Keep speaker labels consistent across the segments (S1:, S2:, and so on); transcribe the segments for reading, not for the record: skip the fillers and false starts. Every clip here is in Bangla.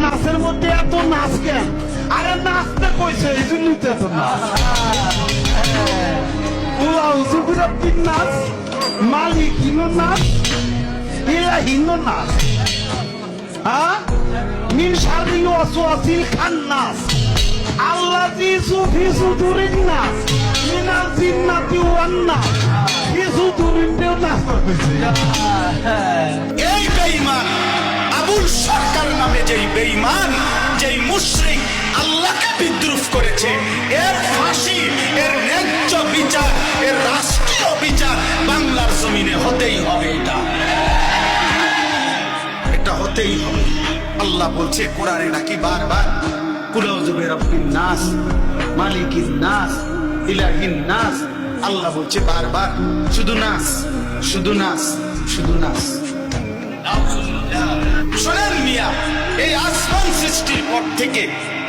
S1: নাচের মধ্যে এত নাচ কেন? আরে নাচতে কইছে এই জন্যই তো এত নাচ। নাচ মালিক হিনো নাচ, এরা হিনো নাচ। হ্যাঁ, মিন শাররি ওয়াসওয়াসিল খান্নাস আল্লাযী ফি সুদুরিন নাস মিনাল জিন্নাতি ওয়ান নাস। ফি সুদুরিনও নাচ করতেছে।
S2: এই বেঈমান আবুল সরকার নামে যেই বেঈমান, যেই মুশরিক আল্লাহকে বিদ্রুপ করেছে, এর ফাঁসি, এর ন্যায্য বিচার, এর রাষ্ট্রীয় বিচার বাংলার জমিনে হতেই হবে। এটা হতেই হবে। আল্লাহ বলছে কোরআনে নাকি বারবার কুল আউযু বিরাব্বিন নাস, মালিকিন নাস, ইলাহিন নাস। আল্লাহ বলছে বারবার শুধু নাস, শুধু নাস, শুধু নাস। শোনেন মিয়া, এই আসমান সৃষ্টির পর থেকে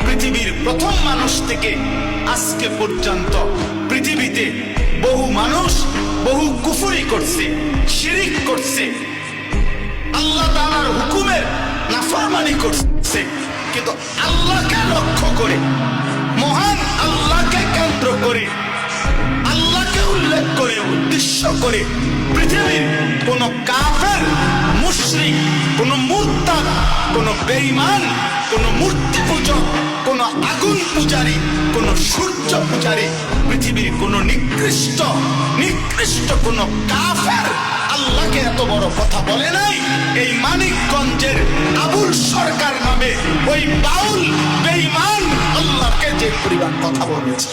S2: পৃথিবীর প্রথম মানুষ থেকে আজকে পর্যন্ত পৃথিবীতে বহু মানুষ বহু কুফরি করছে, শিরিক করছে, আল্লাহ তাআলার হুকুমের নাফরমানি করছে, কিন্তু আল্লাহকে লক্ষ্য করে, মহান আল্লাহকে কেন্দ্র করে, আল্লাহকে উল্লেখ করে, উদ্দেশ্য করে পৃথিবীর কোন কাফের, মুশরিক, কোন মুরতাদ, কোন বেঈমান, কোন মূর্তি পূজক, কোন আগুন পূজারী, কোন সূর্য পূজারী, পৃথিবীর কোন নিকৃষ্ট কোন কাফের আল্লাহকে এত বড় কথা বলে নাই। এই মানিকগঞ্জের আবুল সরকার নামে ওই বাউল বেঈমান আল্লাহকে যে পরিমাণ কথা বলেছে,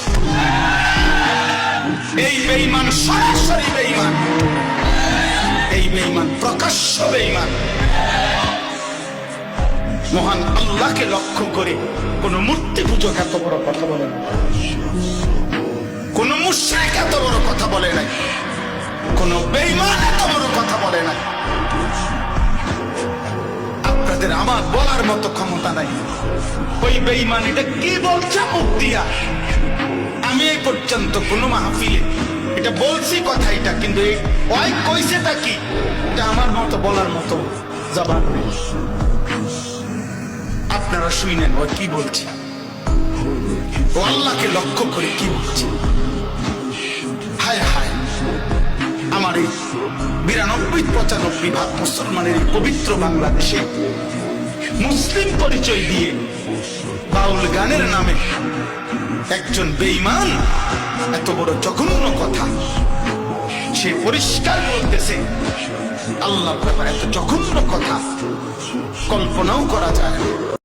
S2: এই বেঈমান সরাসরি বেঈমান, এই বেঈমান প্রকাশ্য বেঈমান। মহান আল্লাহকে লক্ষ্য করে কোন মূর্তি পূজক এত বড় কথা বলে না, কোন মুশরিক এত বড় কথা বলে নাই, কোন বেঈমান এত বড় কথা বলে নাই। আপনাদের আমার বলার মতো ক্ষমতা নাই। ওই বেঈমান এটা কি বলছে মুখ দিয়া, আমি এই পর্যন্ত কোন মাহফিলে এটা বলছি কথা, এটা কিন্তু ওই কইছেটা কি, এটা আমার মতো বলার মতো জবান নেই। আপনারা শুনেন ও কি বলছে, ও আল্লাহকে লক্ষ্য করে কি বলছে। হায় হায়, আমার এই 92-95% মুসলমানের এই পবিত্র বাংলাদেশে মুসলিম পরিচয় দিয়ে বাউল গানের নামে একজন বেঈমান এত বড় জঘন্য কথা সে পরিষ্কার বলতেছে। আল্লাহর ব্যাপারে এত জঘন্য কথা কল্পনাও করা যায় না।